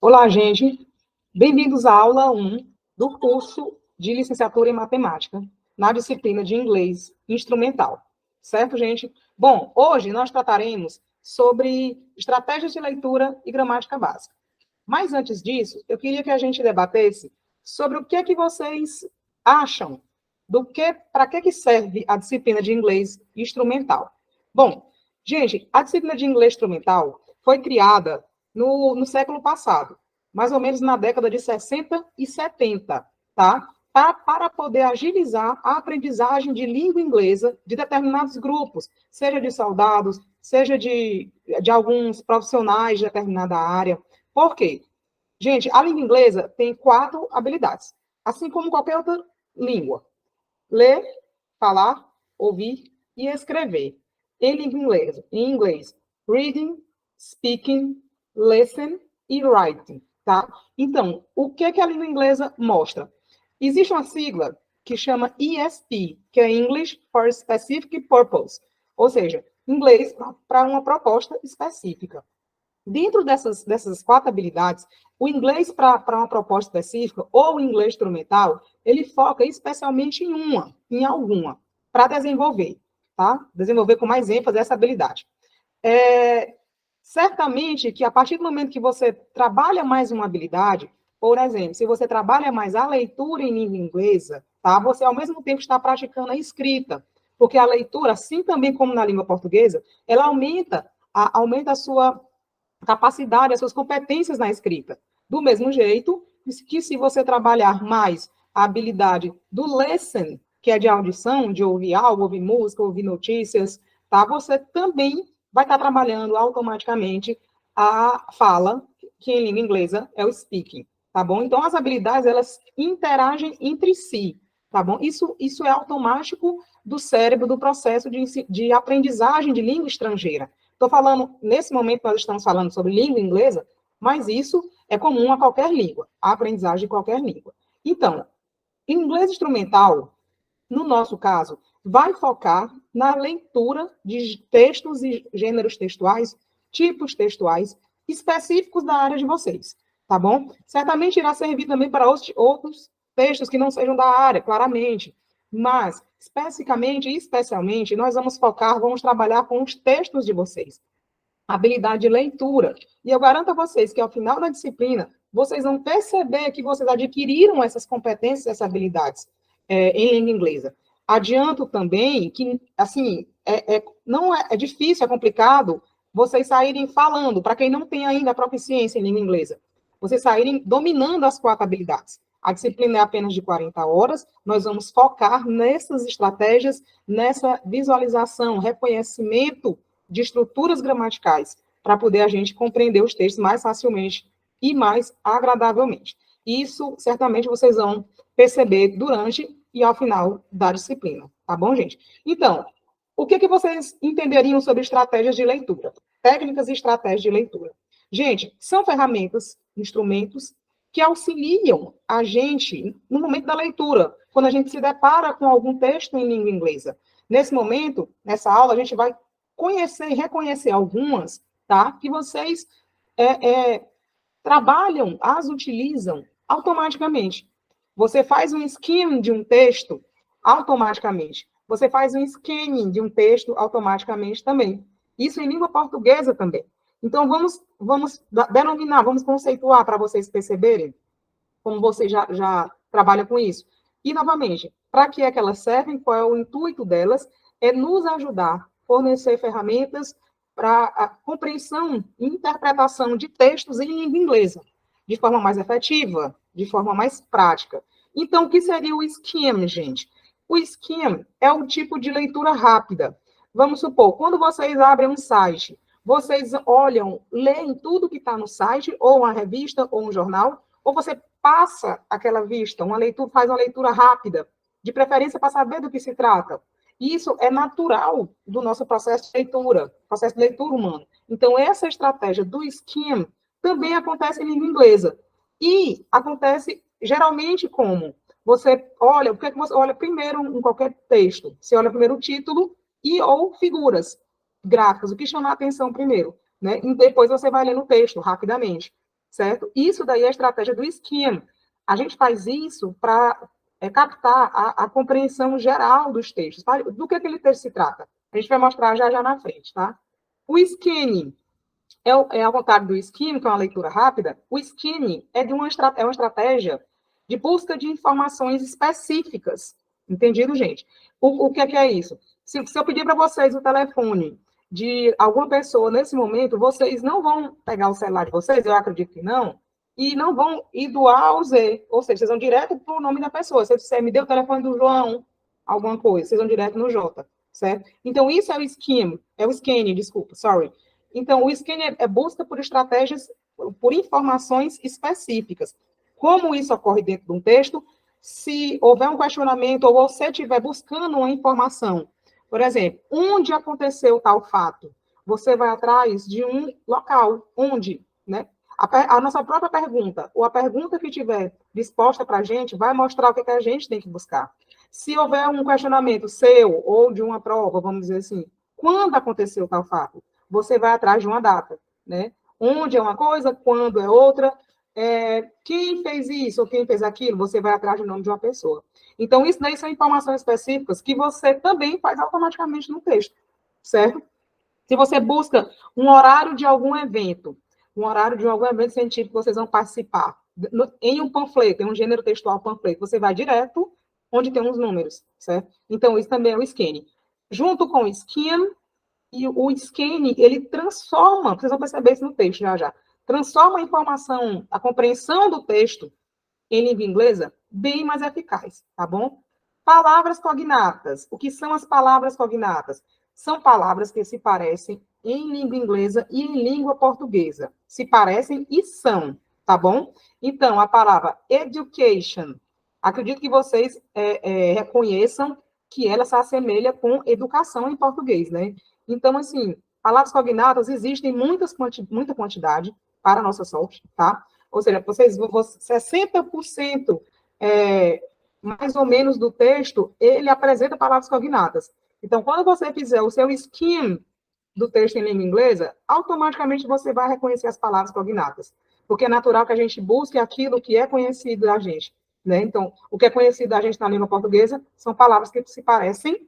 Olá, gente. Bem-vindos à aula 1 do curso de licenciatura em matemática, na disciplina de inglês instrumental. Certo, gente? Bom, hoje nós trataremos sobre estratégias de leitura e gramática básica. Mas antes disso, eu queria que a gente debatesse sobre o que é que vocês acham para que serve a disciplina de inglês instrumental. Bom, gente, a disciplina de inglês instrumental foi criada no século passado, mais ou menos na década de 60 e 70, tá? Para poder agilizar a aprendizagem de língua inglesa de determinados grupos, seja de soldados, seja de alguns profissionais de determinada área. Por quê? Gente, a língua inglesa tem 4 habilidades, assim como qualquer outra língua. Ler, falar, ouvir e escrever. Em língua inglesa, em inglês, reading, speaking, listen e writing, tá? Então, o que a língua inglesa mostra? Existe uma sigla que chama ESP, que é English for Specific Purpose, ou seja, inglês para uma proposta específica. Dentro dessas 4 habilidades, o inglês para uma proposta específica, ou o inglês instrumental, ele foca especialmente em alguma, para desenvolver, tá? Desenvolver com mais ênfase essa habilidade. Certamente que a partir do momento que você trabalha mais uma habilidade, por exemplo, se você trabalha mais a leitura em língua inglesa, tá? Você ao mesmo tempo está praticando a escrita, porque a leitura, assim também como na língua portuguesa, ela aumenta a sua capacidade, as suas competências na escrita. Do mesmo jeito que se você trabalhar mais a habilidade do listen, que é de audição, de ouvir algo, ouvir música, ouvir notícias, tá? Você também vai estar trabalhando automaticamente a fala, que em língua inglesa é o speaking, tá bom? Então, as habilidades, elas interagem entre si, tá bom? Isso é automático do cérebro, do processo de aprendizagem de língua estrangeira. Estou falando, nesse momento, nós estamos falando sobre língua inglesa, mas isso é comum a qualquer língua, a aprendizagem de qualquer língua. Então, inglês instrumental, no nosso caso, vai focar na leitura de textos e gêneros textuais, tipos textuais específicos da área de vocês, tá bom? Certamente irá servir também para outros textos que não sejam da área, claramente, mas especialmente, nós vamos trabalhar com os textos de vocês, habilidade de leitura. E eu garanto a vocês que ao final da disciplina, vocês vão perceber que vocês adquiriram essas competências, essas habilidades em língua inglesa. Adianto também que, assim, não é difícil, é complicado vocês saírem falando, para quem não tem ainda a proficiência em língua inglesa, vocês saírem dominando as 4 habilidades. A disciplina é apenas de 40 horas, nós vamos focar nessas estratégias, nessa visualização, reconhecimento de estruturas gramaticais, para poder a gente compreender os textos mais facilmente e mais agradavelmente. Isso, certamente, vocês vão perceber durante e ao final da disciplina, tá bom, gente? Então, o que vocês entenderiam sobre estratégias de leitura? Técnicas e estratégias de leitura. Gente, são ferramentas, instrumentos que auxiliam a gente no momento da leitura, quando a gente se depara com algum texto em língua inglesa. Nesse momento, nessa aula, a gente vai conhecer e reconhecer algumas, tá? Que vocês trabalham, as utilizam automaticamente. Você faz um skim de um texto automaticamente. Você faz um scanning de um texto automaticamente também. Isso em língua portuguesa também. Então, vamos denominar, vamos conceituar para vocês perceberem como vocês já trabalham com isso. E, novamente, para que é que elas servem? Qual é o intuito delas? É nos ajudar, fornecer ferramentas para a compreensão e interpretação de textos em língua inglesa, de forma mais efetiva, de forma mais prática. Então, o que seria o skim, gente? O skim é um tipo de leitura rápida. Vamos supor, quando vocês abrem um site, vocês olham, leem tudo que está no site, ou uma revista, ou um jornal, ou você passa aquela vista, faz uma leitura rápida, de preferência para saber do que se trata. Isso é natural do nosso processo de leitura humano. Então, essa estratégia do skim também acontece em língua inglesa. E acontece geralmente como? Você olha, o que é que você olha primeiro em qualquer texto? Você olha primeiro o título ou figuras gráficas, o que chama a atenção primeiro, né? E depois você vai lendo o texto rapidamente. certo? Isso daí é a estratégia do skim. A gente faz isso para captar a compreensão geral dos textos. Tá? Do que aquele texto se trata? A gente vai mostrar já na frente, tá? O scanning ao contrário do skim, que é uma leitura rápida. O skim é uma estratégia de busca de informações específicas. Entendido, gente? O que é isso? Se eu pedir para vocês o telefone de alguma pessoa nesse momento, vocês não vão pegar o celular de vocês, eu acredito que não, e não vão ir do A ao Z, ou seja, vocês vão direto para o nome da pessoa. Se você me deu o telefone do João, alguma coisa, vocês vão direto no J, certo? Então, isso é o scanning, desculpa, sorry. Então, o scanning é busca por estratégias, por informações específicas. Como isso ocorre dentro de um texto? Se houver um questionamento ou você estiver buscando uma informação, por exemplo, onde aconteceu tal fato? Você vai atrás de um local, onde, né? A nossa própria pergunta, ou a pergunta que tiver disposta para a gente, vai mostrar o que a gente tem que buscar. Se houver um questionamento seu ou de uma prova, vamos dizer assim, quando aconteceu tal fato? Você vai atrás de uma data, né? Onde é uma coisa, quando é outra, quem fez isso ou quem fez aquilo, você vai atrás do nome de uma pessoa. Então, isso daí são informações específicas que você também faz automaticamente no texto, certo? Se você busca um horário de algum evento científico que vocês vão participar, em um panfleto, em um gênero textual panfleto, você vai direto onde tem uns números, certo? Então, isso também é o scanning. Junto com o skim, e o scanning, ele transforma, vocês vão perceber isso no texto já, transforma a informação, a compreensão do texto em língua inglesa bem mais eficaz, tá bom? Palavras cognatas. O que são as palavras cognatas? São palavras que se parecem em língua inglesa e em língua portuguesa. Se parecem e são, tá bom? Então, a palavra education, acredito que vocês reconheçam que ela se assemelha com educação em português, né? Então, assim, palavras cognatas existem muita quantidade para a nossa sorte, tá? Ou seja, 60% mais ou menos do texto, ele apresenta palavras cognatas. Então, quando você fizer o seu skim do texto em língua inglesa, automaticamente você vai reconhecer as palavras cognatas. Porque é natural que a gente busque aquilo que é conhecido da gente, né? Então, o que é conhecido da gente na língua portuguesa são palavras que se parecem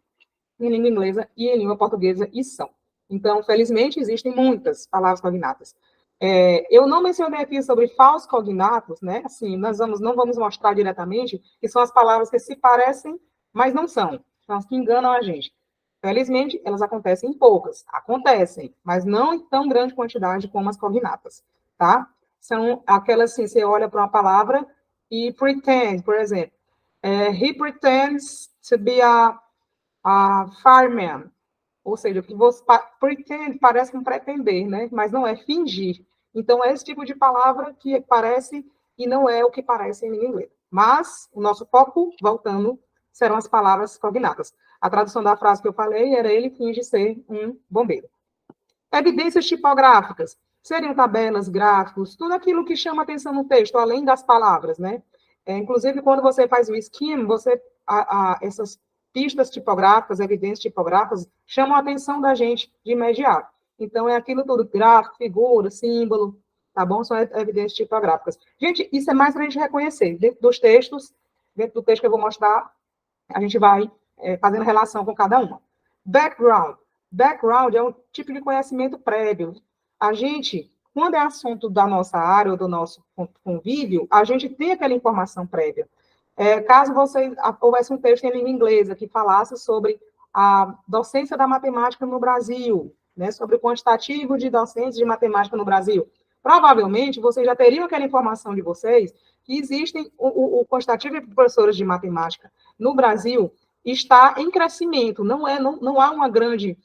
em língua inglesa e em língua portuguesa, e são. Então, felizmente, existem muitas palavras cognatas. Eu não mencionei aqui sobre falsos cognatos, né? Assim, não vamos mostrar diretamente, que são as palavras que se parecem, mas não são. São as que enganam a gente. Felizmente, elas acontecem em poucas. Acontecem, mas não em tão grande quantidade como as cognatas, tá? São aquelas, assim, você olha para uma palavra e pretend, por exemplo. He pretends to be a fireman. Ou seja, o que você pretend parece um pretender, né? Mas não é fingir. Então, é esse tipo de palavra que parece e não é o que parece em inglês. Mas o nosso foco, voltando, serão as palavras cognatas. A tradução da frase que eu falei era ele finge ser um bombeiro. Evidências tipográficas. Seriam tabelas, gráficos, tudo aquilo que chama atenção no texto, além das palavras, né? Inclusive, quando você faz o skim, essas pistas tipográficas, evidências tipográficas, chamam a atenção da gente de imediato. Então, é aquilo tudo, gráfico, figura, símbolo, tá bom? São evidências tipográficas. Gente, isso é mais para a gente reconhecer. Dentro dos textos, dentro do texto que eu vou mostrar, a gente vai fazendo relação com cada uma. Background. Background é um tipo de conhecimento prévio. A gente, quando é assunto da nossa área ou do nosso convívio, a gente tem aquela informação prévia. Caso houvesse um texto em língua inglesa que falasse sobre a docência da matemática no Brasil, né, sobre o quantitativo de docentes de matemática no Brasil, provavelmente vocês já teriam aquela informação de vocês que existem o quantitativo de professores de matemática no Brasil está em crescimento, não há um grande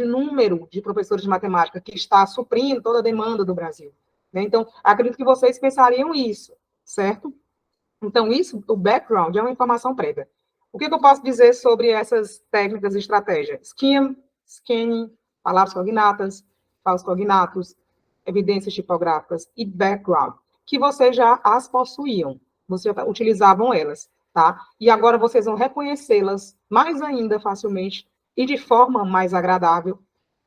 número de professores de matemática que está suprindo toda a demanda do Brasil. Né? Então, acredito que vocês pensariam isso, certo? Então, o background é uma informação prévia. O que eu posso dizer sobre essas técnicas e estratégias? Skim, scanning, palavras cognatas, falsos cognatos, evidências tipográficas e background, que vocês já as possuíam, vocês já utilizavam elas, tá? E agora vocês vão reconhecê-las mais ainda facilmente e de forma mais agradável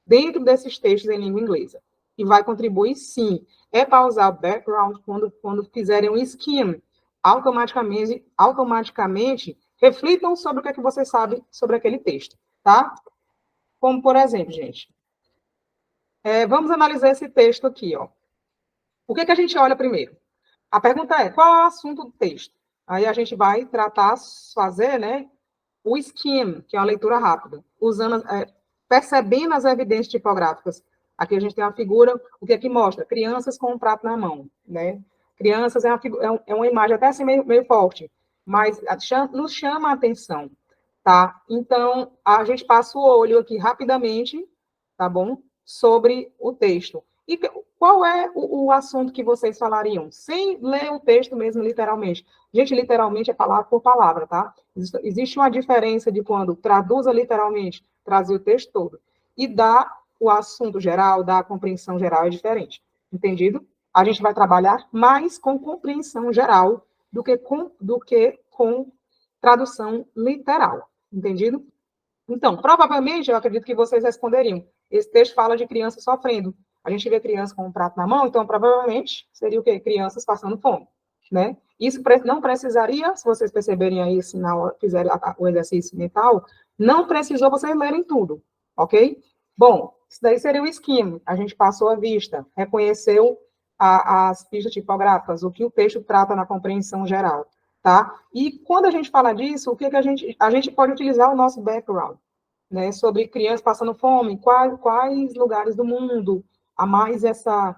dentro desses textos em língua inglesa. E vai contribuir, sim. É para usar o background quando fizerem um skim. Automaticamente reflitam sobre o que é que você sabe sobre aquele texto, tá? Como, por exemplo, gente, vamos analisar esse texto aqui, ó. O que é que a gente olha primeiro? A pergunta é, qual é o assunto do texto? Aí a gente vai fazer, né, o skim, que é uma leitura rápida, percebendo as evidências tipográficas. Aqui a gente tem uma figura, o que é que mostra? Crianças com um prato na mão, né? Crianças é uma imagem até assim meio forte, mas nos chama a atenção, tá? Então, a gente passa o olho aqui rapidamente, tá bom? Sobre o texto. E qual é o assunto que vocês falariam? Sem ler o texto mesmo, literalmente. Gente, literalmente é palavra por palavra, tá? Existe uma diferença de quando traduza literalmente, traduzir o texto todo, e dá o assunto geral, dá a compreensão geral, é diferente. Entendido? A gente vai trabalhar mais com compreensão geral do que com tradução literal. Entendido? Então, provavelmente, eu acredito que vocês responderiam. Esse texto fala de crianças sofrendo. A gente vê criança com um prato na mão, então provavelmente seria o quê? Crianças passando fome, né? Isso não precisaria, se vocês perceberem aí, se na hora fizerem o exercício mental, não precisou vocês lerem tudo, ok? Bom, isso daí seria o esquema. A gente passou a vista, reconheceu as pistas tipográficas, o que o texto trata na compreensão geral, tá? E quando a gente fala disso, o que a gente pode utilizar o nosso background, né? Sobre crianças passando fome, quais lugares do mundo há mais essa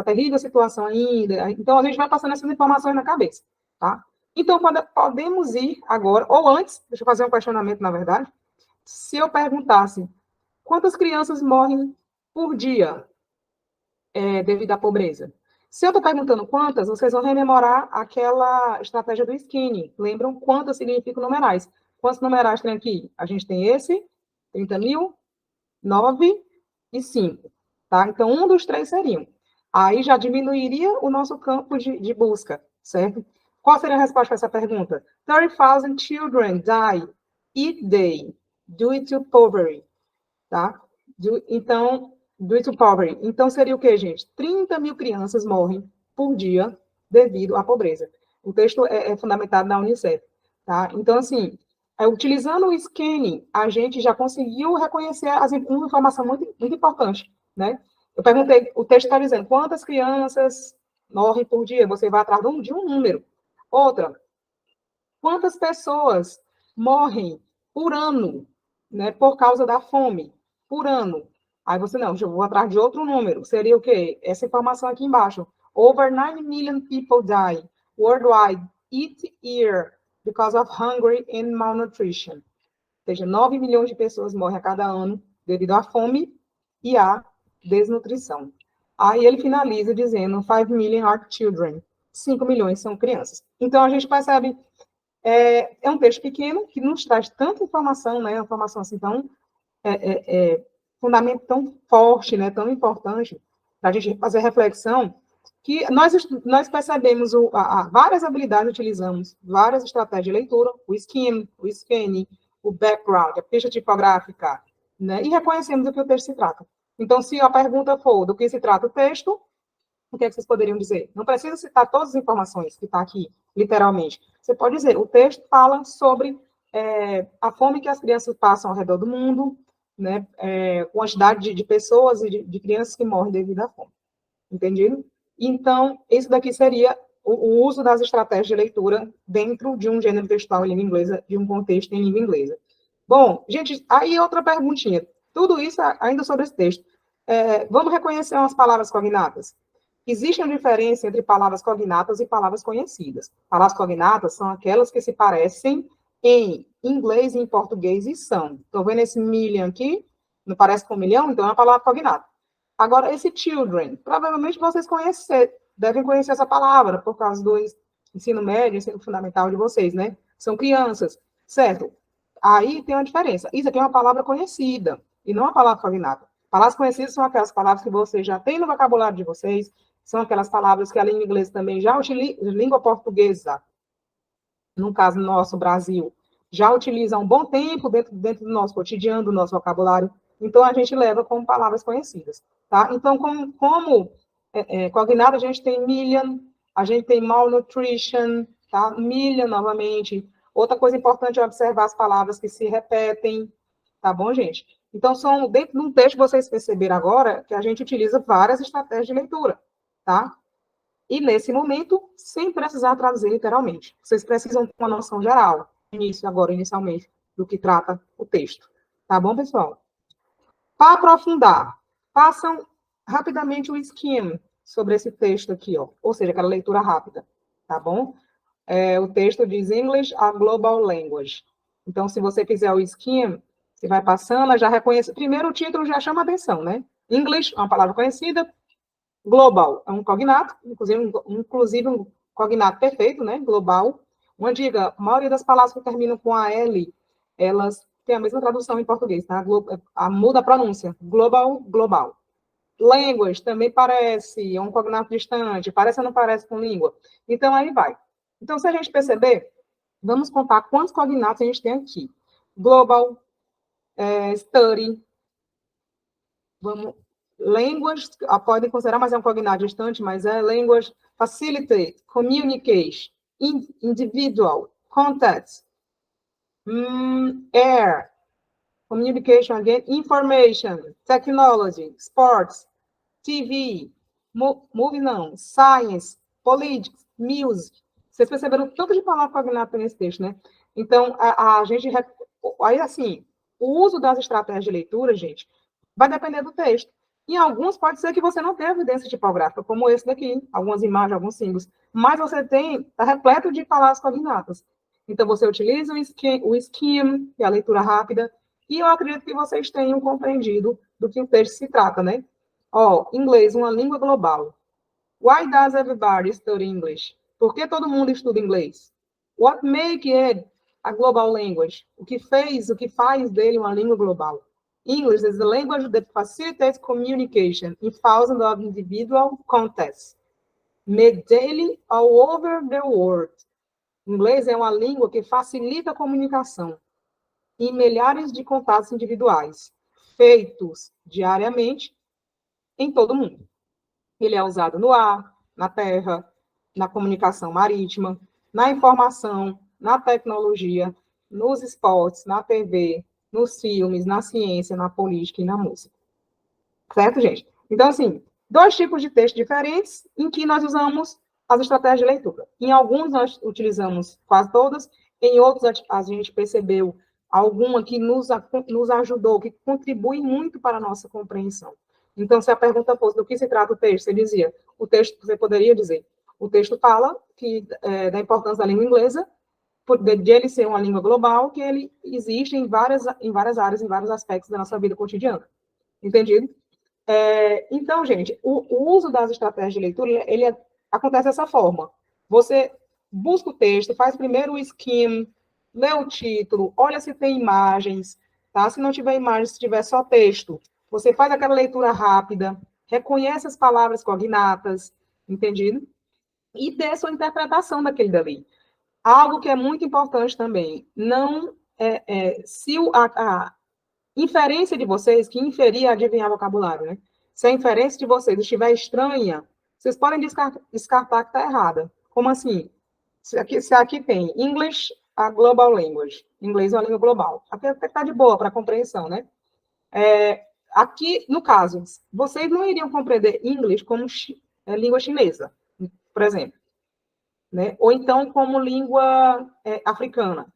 terrível situação ainda. Então, a gente vai passando essas informações na cabeça, tá? Então, podemos ir agora, ou antes, deixa eu fazer um questionamento, na verdade. Se eu perguntasse quantas crianças morrem por dia devido à pobreza? Se eu estou perguntando quantas, vocês vão rememorar aquela estratégia do skinny. Lembram quantas significam numerais? Quantos numerais tem aqui? A gente tem esse, 30 mil, 9 e 5. Tá? Então, um dos três seriam. Aí já diminuiria o nosso campo de busca, certo? Qual seria a resposta para essa pergunta? 30,000 children die each day due to poverty. Tá? Então, due to poverty. Então, seria o quê, gente? 30 mil crianças morrem por dia devido à pobreza. O texto é fundamentado na Unicef. Tá? Então, assim, utilizando o scanning, a gente já conseguiu reconhecer uma informação muito, muito importante, né? Eu perguntei, o texto está dizendo quantas crianças morrem por dia, você vai atrás de um número. Outra, quantas pessoas morrem por ano, né, por causa da fome, por ano? Aí você, não, eu vou atrás de outro número. Seria o quê? Essa informação aqui embaixo. Over 9 million people die worldwide each year because of hunger and malnutrition. Ou seja, 9 milhões de pessoas morrem a cada ano devido à fome e à desnutrição. Aí ele finaliza dizendo 5 million are children. 5 milhões são crianças. Então, a gente percebe, um texto pequeno que nos traz tanta informação, né? Uma informação assim tão fundamento tão forte, né? Tão importante, para a gente fazer reflexão, que nós percebemos várias habilidades, utilizamos várias estratégias de leitura, o skim, o scanning, o background, a ficha tipográfica, né? E reconhecemos o que o texto se trata. Então, se a pergunta for do que se trata o texto, o que é que vocês poderiam dizer? Não precisa citar todas as informações que está aqui, literalmente. Você pode dizer, o texto fala sobre a fome que as crianças passam ao redor do mundo, né? Quantidade de pessoas e de crianças que morrem devido à fome. Entendido? Então, isso daqui seria o uso das estratégias de leitura dentro de um gênero textual em língua inglesa, de um contexto em língua inglesa. Bom, gente, aí outra perguntinha. Tudo isso ainda sobre esse texto. Vamos reconhecer umas palavras cognatas. Existe uma diferença entre palavras cognatas e palavras conhecidas. Palavras cognatas são aquelas que se parecem em inglês e em português e são. Estão vendo esse million aqui? Não parece com milhão? Então é uma palavra cognata. Agora, esse children, provavelmente vocês devem conhecer essa palavra por causa do ensino médio, ensino fundamental de vocês, né? São crianças, certo? Aí tem uma diferença. Isso aqui é uma palavra conhecida e não uma palavra cognata. Palavras conhecidas são aquelas palavras que vocês já têm no vocabulário de vocês, são aquelas palavras que a língua inglesa também já utiliza, língua portuguesa, no caso nosso Brasil, já utiliza há um bom tempo dentro do nosso cotidiano, do nosso vocabulário. Então, a gente leva como palavras conhecidas, tá? Então, como cognado, a gente tem million, a gente tem malnutrition, tá? Million, novamente. Outra coisa importante é observar as palavras que se repetem, tá bom, gente? Então, dentro de um texto, vocês perceberam agora que a gente utiliza várias estratégias de leitura, tá? E, nesse momento, sem precisar traduzir literalmente. Vocês precisam ter uma noção geral, inicialmente, do que trata o texto. Tá bom, pessoal? Para aprofundar, façam rapidamente o skim sobre esse texto aqui, ó. Ou seja, aquela leitura rápida, tá bom? O texto diz English, a Global Language. Então, se você fizer o skim, você vai passando, já reconhece. Primeiro, o título já chama atenção, né? English é uma palavra conhecida. Global é um cognato, inclusive um cognato perfeito, né? Global. Uma dica, a maioria das palavras que terminam com a L, elas têm a mesma tradução em português, tá? Muda a pronúncia. Global, global. Language também parece, é um cognato distante, parece ou não parece com língua. Então, aí vai. Então, se a gente perceber, vamos contar quantos cognatos a gente tem aqui. Global, study, language, podem considerar, mas é um cognato distante, mas é language, facilitate, communicate, individual, contact, air, communication again, information, technology, sports, TV, movie não, science, politics, music. Vocês perceberam o tanto de palavra cognata nesse texto, né? Então, a gente... Aí, assim, o uso das estratégias de leitura, gente, vai depender do texto. Em alguns, pode ser que você não tenha evidência tipográfica, como esse daqui, algumas imagens, alguns símbolos, mas você está repleto de palavras cognatas. Então, você utiliza o skim, que é a leitura rápida, e eu acredito que vocês tenham compreendido do que o texto se trata, né? Inglês, uma língua global. Why does everybody study English? Por que todo mundo estuda inglês? What make it a global language? O que faz dele uma língua global? English is the language that facilitates communication in thousands of individual contexts, made daily all over the world. Inglês é uma língua que facilita a comunicação em milhares de contatos individuais, feitos diariamente em todo o mundo. Ele é usado no ar, na terra, na comunicação marítima, na informação, na tecnologia, nos esportes, na TV, nos filmes, na ciência, na política e na música. Certo, gente? Então, assim, dois tipos de texto diferentes em que nós usamos as estratégias de leitura. Em alguns nós utilizamos quase todas, em outros a gente percebeu alguma que nos ajudou, que contribui muito para a nossa compreensão. Então, se a pergunta fosse do que se trata o texto, você dizia, você poderia dizer, o texto fala da importância da língua inglesa, de ele ser uma língua global, que ele existe em várias áreas, em vários aspectos da nossa vida cotidiana. Entendido? Então, gente, o uso das estratégias de leitura, ele acontece dessa forma. Você busca o texto, faz primeiro o skim, lê o título, olha se tem imagens, tá? Se não tiver imagens, se tiver só texto, você faz aquela leitura rápida, reconhece as palavras cognatas, entendido? E dê sua interpretação daquele dali. Algo que é muito importante também, não se a inferência de vocês, que inferir é adivinhar vocabulário, né? Se a inferência de vocês estiver estranha, vocês podem descartar que está errada. Como assim? Se aqui tem English, a global language. Inglês é uma língua global. Aqui está de boa para compreensão, né? Aqui, no caso, vocês não iriam compreender English como língua chinesa, por exemplo. Né? Ou então como língua africana,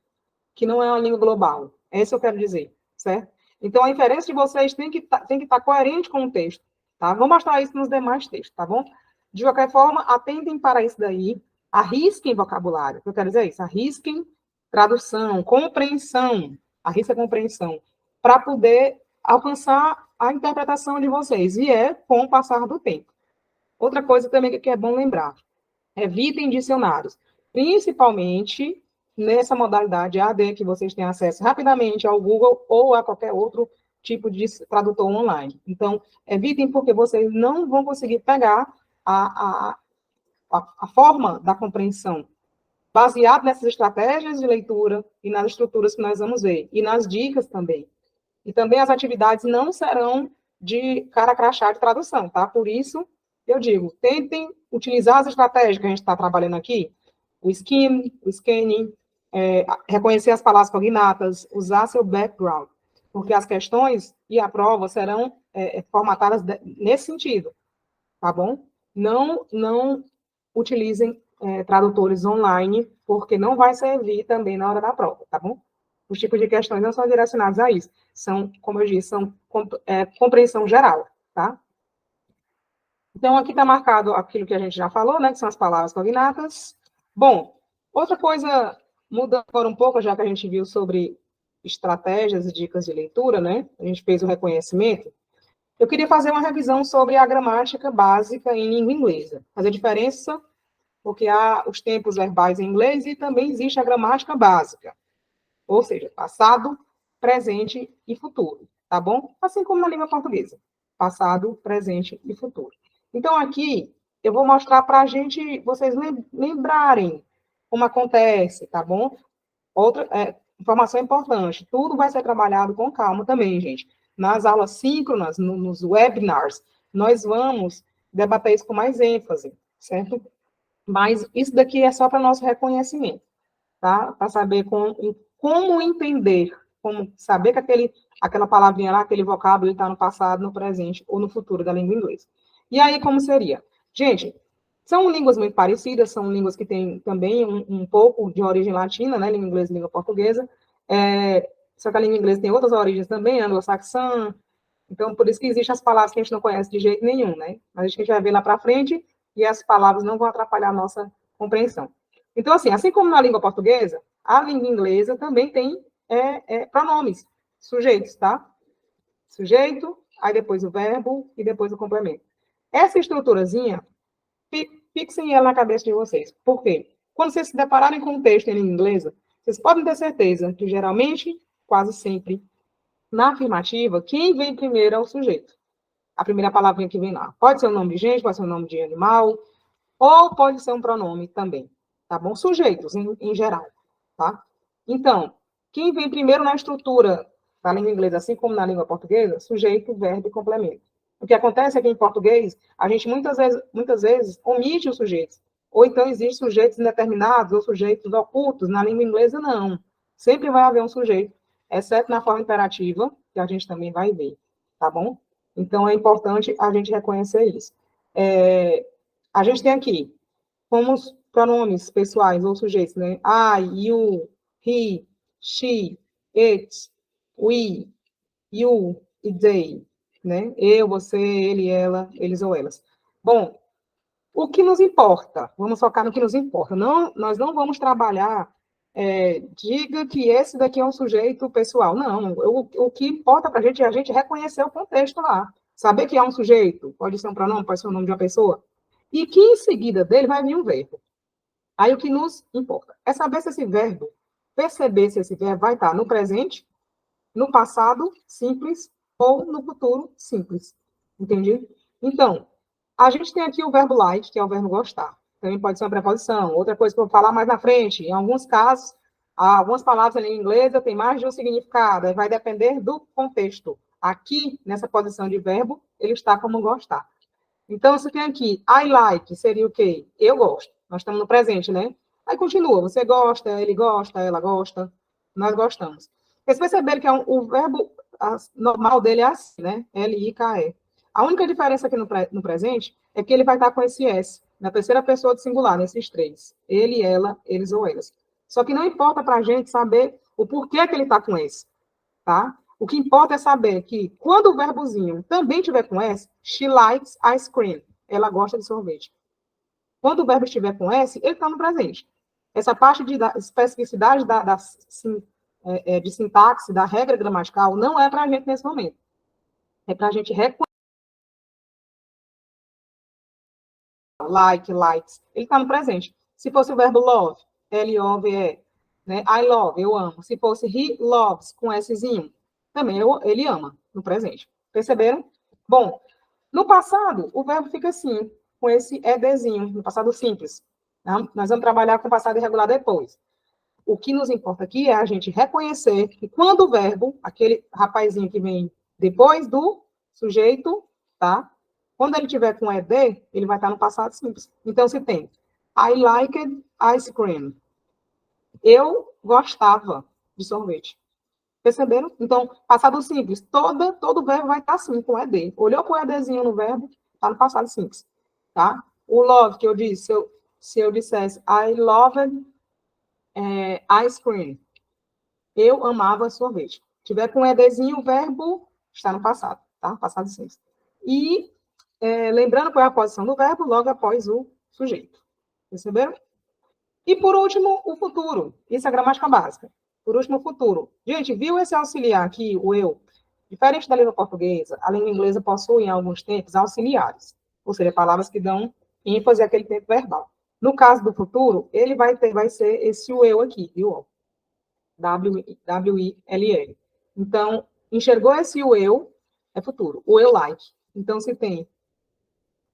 que não é uma língua global. É isso que eu quero dizer, certo? Então, a inferência de vocês tem que estar coerente com o texto, tá? Vou mostrar isso nos demais textos, tá bom? De qualquer forma, atentem para isso daí, arrisquem vocabulário, eu quero dizer isso, arrisquem tradução, compreensão, arrisca compreensão, para poder alcançar a interpretação de vocês, e com o passar do tempo. Outra coisa também que é bom lembrar, evitem dicionários, principalmente nessa modalidade AD, que vocês têm acesso rapidamente ao Google ou a qualquer outro tipo de tradutor online. Então, evitem, porque vocês não vão conseguir pegar a forma da compreensão baseado nessas estratégias de leitura e nas estruturas que nós vamos ver, e nas dicas também. E também as atividades não serão de cara crachá de tradução, tá? Por isso, eu digo, tentem utilizar as estratégias que a gente está trabalhando aqui, o skim, o scanning, reconhecer as palavras cognatas, usar seu background, porque as questões e a prova serão formatadas nesse sentido, tá bom? Não utilizem tradutores online, porque não vai servir também na hora da prova, tá bom? Os tipos de questões não são direcionados a isso. São, como eu disse, são compreensão geral, tá? Então, aqui está marcado aquilo que a gente já falou, né? Que são as palavras cognatas. Bom, outra coisa, mudando agora um pouco, já que a gente viu sobre estratégias e dicas de leitura, né? A gente fez o reconhecimento. Eu queria fazer uma revisão sobre a gramática básica em língua inglesa. Fazer diferença, porque há os tempos verbais em inglês e também existe a gramática básica. Ou seja, passado, presente e futuro, tá bom? Assim como na língua portuguesa. Passado, presente e futuro. Então, aqui, eu vou mostrar para a gente, vocês lembrarem como acontece, tá bom? Outra informação importante, tudo vai ser trabalhado com calma também, gente. Nas aulas síncronas, nos webinars, nós vamos debater isso com mais ênfase, certo? Mas isso daqui é só para nosso reconhecimento, tá? Para saber como entender, como saber que aquela palavrinha lá, aquele vocábulo está no passado, no presente ou no futuro da língua inglesa. E aí, como seria? Gente, são línguas muito parecidas, são línguas que têm também um pouco de origem latina, né? Língua inglesa e língua portuguesa. Só que a língua inglesa tem outras origens também, anglo-saxã. Então, por isso que existem as palavras que a gente não conhece de jeito nenhum, né? Mas a gente vai ver lá para frente e as palavras não vão atrapalhar a nossa compreensão. Então, assim como na língua portuguesa, a língua inglesa também tem pronomes, sujeitos, tá? Sujeito, aí depois o verbo e depois o complemento. Essa estruturazinha, fixem ela na cabeça de vocês. Por quê? Quando vocês se depararem com um texto em língua inglesa, vocês podem ter certeza que, geralmente, quase sempre, na afirmativa, quem vem primeiro é o sujeito. A primeira palavrinha que vem lá. Pode ser o nome de gente, pode ser o nome de animal, ou pode ser um pronome também, tá bom? Sujeitos, em geral, tá? Então, quem vem primeiro na estrutura da língua inglesa, assim como na língua portuguesa, sujeito, verbo e complemento. O que acontece é que em português, a gente muitas vezes omite os sujeitos. Ou então existem sujeitos indeterminados ou sujeitos ocultos. Na língua inglesa, não. Sempre vai haver um sujeito, exceto na forma imperativa, que a gente também vai ver, tá bom? Então, é importante a gente reconhecer isso. A gente tem aqui como os pronomes pessoais ou sujeitos, né? I, you, he, she, it, we, you e they, né? Eu, você, ele, ela, eles ou elas. Bom, o que nos importa? Vamos focar no que nos importa. Nós não vamos trabalhar, diga que esse daqui é um sujeito pessoal. Não, o que importa para a gente é reconhecer o contexto lá. Saber que é um sujeito, pode ser um pronome, pode ser o nome de uma pessoa, e que em seguida dele vai vir um verbo. Aí o que nos importa é saber se esse verbo, perceber se esse verbo vai estar no presente, no passado simples ou no futuro simples. Entendi? Então, a gente tem aqui o verbo like, que é o verbo gostar. Também pode ser uma preposição. Outra coisa que eu vou falar mais na frente, em alguns casos, algumas palavras em inglesa têm mais de um significado, vai depender do contexto. Aqui, nessa posição de verbo, ele está como gostar. Então, você tem aqui, I like, seria o quê? Eu gosto. Nós estamos no presente, né? Aí continua, você gosta, ele gosta, ela gosta, nós gostamos. Vocês perceberam que o verbo normal dele é assim, né? L-I-K-E. A única diferença aqui no presente é que ele vai estar com esse S, na terceira pessoa do singular, nesses três. Ele, ela, eles ou elas. Só que não importa para a gente saber o porquê que ele está com esse, tá? O que importa é saber que, quando o verbozinho também tiver com S, she likes ice cream. Ela gosta de sorvete. Quando o verbo estiver com S, ele está no presente. Essa parte da especificidade de sintaxe, da regra gramatical, não é para a gente nesse momento. É para a gente reconhecer. Like, likes. Ele está no presente. Se fosse o verbo love, L-O-V-E, né? I love, eu amo. Se fosse he loves, com Szinho, também ele ama, no presente. Perceberam? Bom, no passado, o verbo fica assim, com esse edzinho, no passado simples. Tá? Nós vamos trabalhar com o passado irregular depois. O que nos importa aqui é a gente reconhecer que quando o verbo, aquele rapazinho que vem depois do sujeito, tá? Quando ele tiver com ED, ele vai estar no passado simples. Então, se tem I liked ice cream. Eu gostava de sorvete. Perceberam? Então, passado simples, todo verbo vai estar assim, com ED. Olhou com o EDzinho no verbo, está no passado simples. Tá? O love, que eu disse, se eu dissesse I loved ice cream, eu amava sorvete. Se tiver com EDzinho, o verbo está no passado, tá? Passado simples. E, lembrando qual é a posição do verbo, logo após o sujeito. Perceberam? E, por último, o futuro. Isso é a gramática básica. Por último, o futuro. Gente, viu esse auxiliar aqui, o eu? Diferente da língua portuguesa, a língua inglesa possui, em alguns tempos, auxiliares. Ou seja, palavras que dão ênfase àquele tempo verbal. No caso do futuro, ele vai ser esse o eu aqui, viu? W-I-L-L. Então, enxergou esse o eu, é futuro. O eu like. Então, se tem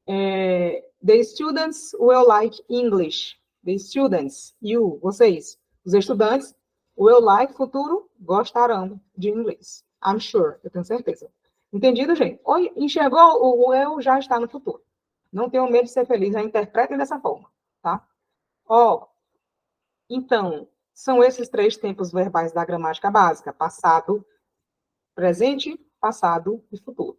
the students will like English. The students, you, vocês, os estudantes, will like, futuro, gostarão de inglês. I'm sure, eu tenho certeza. Entendido, gente? Oi, enxergou o eu já está no futuro. Não tenham medo de ser feliz, já interpretem dessa forma, tá? Então, são esses 3 tempos verbais da gramática básica: passado, presente, passado e futuro.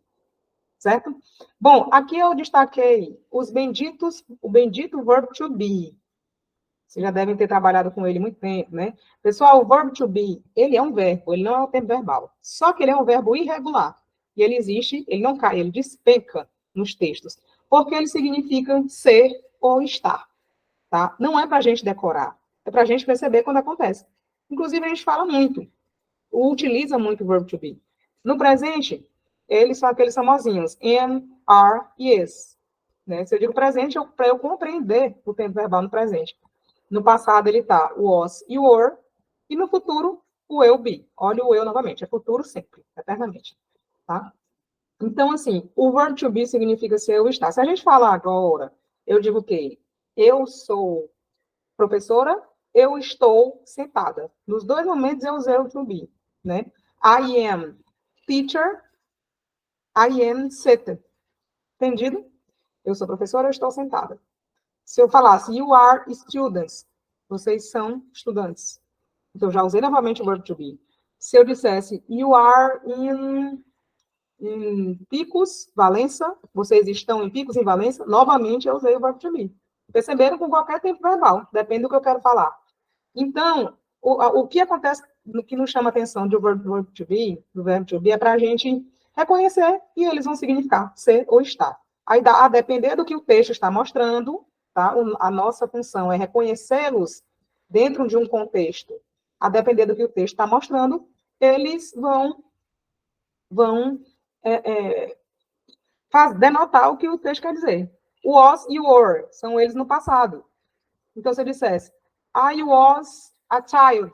Certo? Bom, aqui eu destaquei o bendito verb to be. Vocês já devem ter trabalhado com ele muito tempo, né? Pessoal, o verb to be, ele é um verbo, ele não é um tempo verbal. Só que ele é um verbo irregular. E ele existe, ele não cai, ele despenca nos textos. Porque ele significa ser ou estar. Tá? Não é para a gente decorar, é para a gente perceber quando acontece. Inclusive, a gente fala muito, utiliza muito o verb to be. No presente, eles são aqueles famosinhos, am, are e is. Né? Se eu digo presente, para eu compreender o tempo verbal no presente. No passado, ele está o was e o were, e no futuro, o will be. Olha o eu novamente, é futuro sempre, eternamente. Tá? Então, assim, o verb to be significa ser ou estar. Se a gente falar agora, eu digo que eu sou professora, eu estou sentada. Nos 2 momentos eu usei o to be, né? I am teacher, I am seated. Entendido? Eu sou professora, eu estou sentada. Se eu falasse you are students, vocês são estudantes. Então, eu já usei novamente o verb to be. Se eu dissesse you are in Picos, Valença, vocês estão em Picos, em Valença, novamente eu usei o verb to be. Perceberam? Com qualquer tempo verbal, depende do que eu quero falar. Então, o que acontece, o que nos chama a atenção do verb to be, é para a gente reconhecer e eles vão significar ser ou estar. Aí, a depender do que o texto está mostrando, tá? A nossa função é reconhecê-los dentro de um contexto. A depender do que o texto está mostrando, eles vão denotar o que o texto quer dizer. O was e o were são eles no passado. Então, se eu dissesse, I was a child.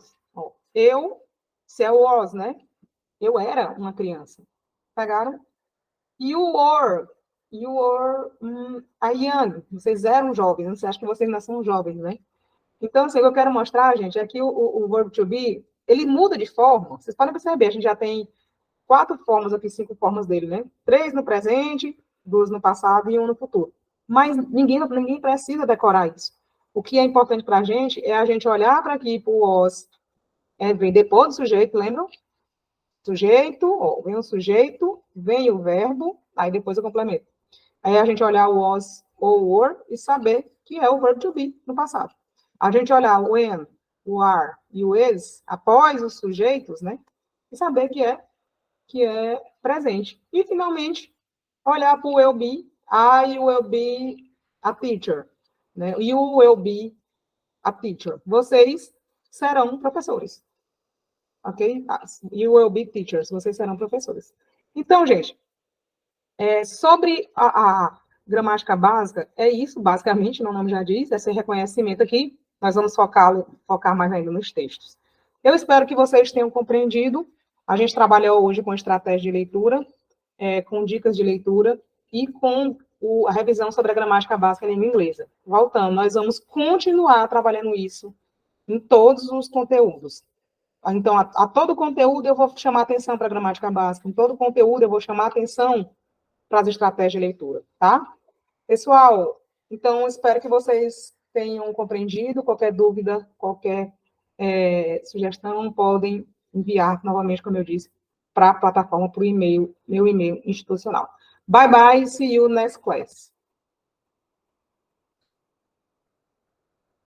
Eu, se é o was, né? Eu era uma criança. Pegaram? You were a young. Vocês eram jovens. Você acha que vocês ainda são jovens, né? Então, assim, o que eu quero mostrar, gente, é que o verb to be, ele muda de forma. Vocês podem perceber, a gente já tem 4 formas aqui, 5 formas dele, né? 3 no presente, 2 no passado e 1 no futuro. Mas ninguém precisa decorar isso. O que é importante para a gente é a gente olhar para aqui, para o was, vem depois do sujeito, lembram? Sujeito, vem o sujeito, vem o verbo, aí depois eu complemento. Aí a gente olhar o was ou o were e saber que é o verb to be no passado. A gente olhar o am, o are e o is após os sujeitos, né? E saber que é presente. E, finalmente, olhar para o will be. I will be a teacher. Né? You will be a teacher. Vocês serão professores. Ok? You will be teachers. Vocês serão professores. Então, gente, sobre a gramática básica, é isso, basicamente, o nome já diz, esse reconhecimento aqui. Nós vamos focar mais ainda nos textos. Eu espero que vocês tenham compreendido. A gente trabalhou hoje com estratégia de leitura, com dicas de leitura e com a revisão sobre a gramática básica em língua inglesa. Voltando, nós vamos continuar trabalhando isso em todos os conteúdos. Então, a todo conteúdo eu vou chamar atenção para a gramática básica, em todo conteúdo eu vou chamar atenção para as estratégias de leitura, tá? Pessoal, então, espero que vocês tenham compreendido. Qualquer dúvida, qualquer sugestão, podem enviar, novamente, como eu disse, para a plataforma, para o e-mail, meu e-mail institucional. Bye, bye, see you next class.